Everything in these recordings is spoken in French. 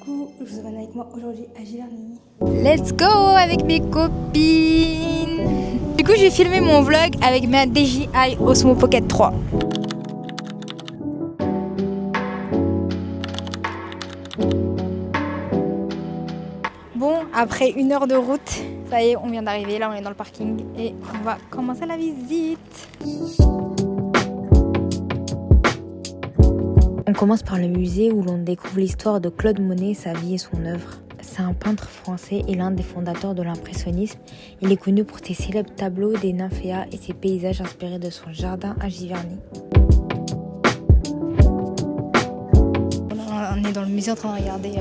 Coucou, je vous amène avec moi aujourd'hui à Giverny. Let's go avec mes copines. Du coup, j'ai filmé mon vlog avec ma DJI Osmo Pocket 3. Bon, après 1 heure de route, ça y est, on vient d'arriver. Là, on est dans le parking et on va commencer la visite. On commence par le musée où l'on découvre l'histoire de Claude Monet, sa vie et son œuvre. C'est un peintre français et l'un des fondateurs de l'impressionnisme. Il est connu pour ses célèbres tableaux des nymphéas et ses paysages inspirés de son jardin à Giverny. On est dans le musée en train de regarder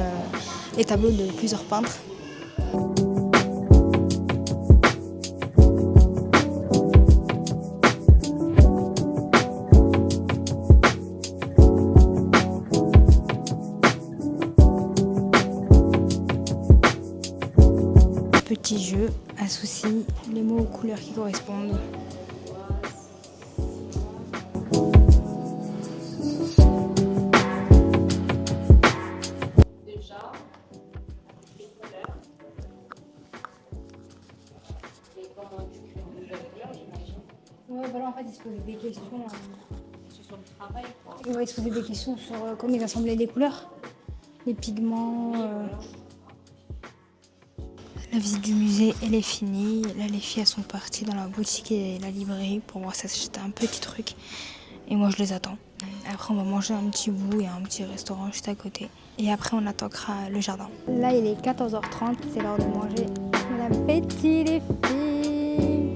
les tableaux de plusieurs peintres. Petit jeu, associe les mots aux couleurs qui correspondent. Déjà, les couleurs. Et comment tu crées de nouvelles couleurs, j'imagine. Ouais, voilà, en fait, il se posait des questions. C'est sur le travail, quoi. Ouais, il se posait des questions sur comment ils assemblaient les couleurs, les pigments. La visite du musée, elle est finie. Là, les filles, elles sont parties dans la boutique et la librairie pour voir s'acheter un petit truc. Et moi, je les attends. Après, on va manger un petit bout et un petit restaurant juste à côté. Et après, on attaquera le jardin. Là, il est 14h30, c'est l'heure de manger. Bon appétit, les filles.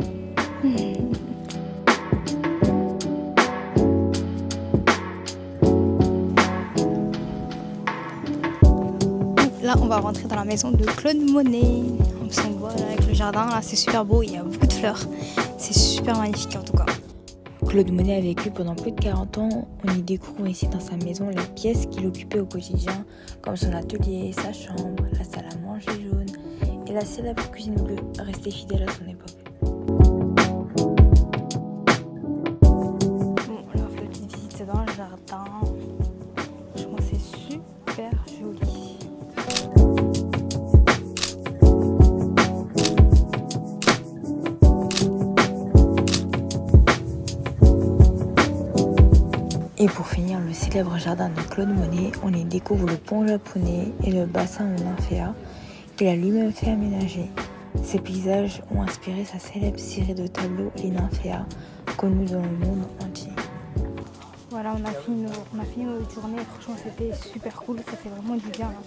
Là, on va rentrer dans la maison de Claude Monet. On s'en voit là avec le jardin. Là, c'est super beau. Il y a beaucoup de fleurs. C'est super magnifique en tout cas. Claude Monet a vécu pendant plus de 40 ans. On y découvre ici dans sa maison les pièces qu'il occupait au quotidien, comme son atelier, sa chambre, la salle à manger jaune et la célèbre cuisine bleue, restée fidèle à son époque. Bon, là, on fait une petite visite dans le jardin. Franchement, c'est super joli. Et pour finir le célèbre jardin de Claude Monet, on y découvre le pont japonais et le bassin de nymphéas qu'il a lui-même fait aménager. Ces paysages ont inspiré sa célèbre série de tableaux Les Nymphéas, connue dans le monde entier. Voilà, on a fini notre journée. Franchement, c'était super cool. Ça fait vraiment du bien là,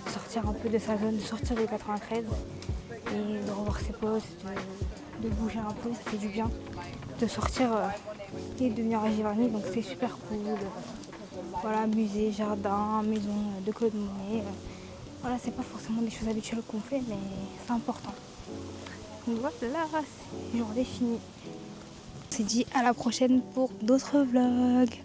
de sortir un peu de sa zone, de sortir de 93 et de revoir ses potes, de bouger un peu. Ça fait du bien de sortir et de venir à Giverny. Donc c'est super cool. Voilà, musée, jardin, maison de Claude Monet. Voilà, c'est pas forcément des choses habituelles qu'on fait, mais c'est important. Donc voilà, c'est journée finie. On se dit à la prochaine pour d'autres vlogs.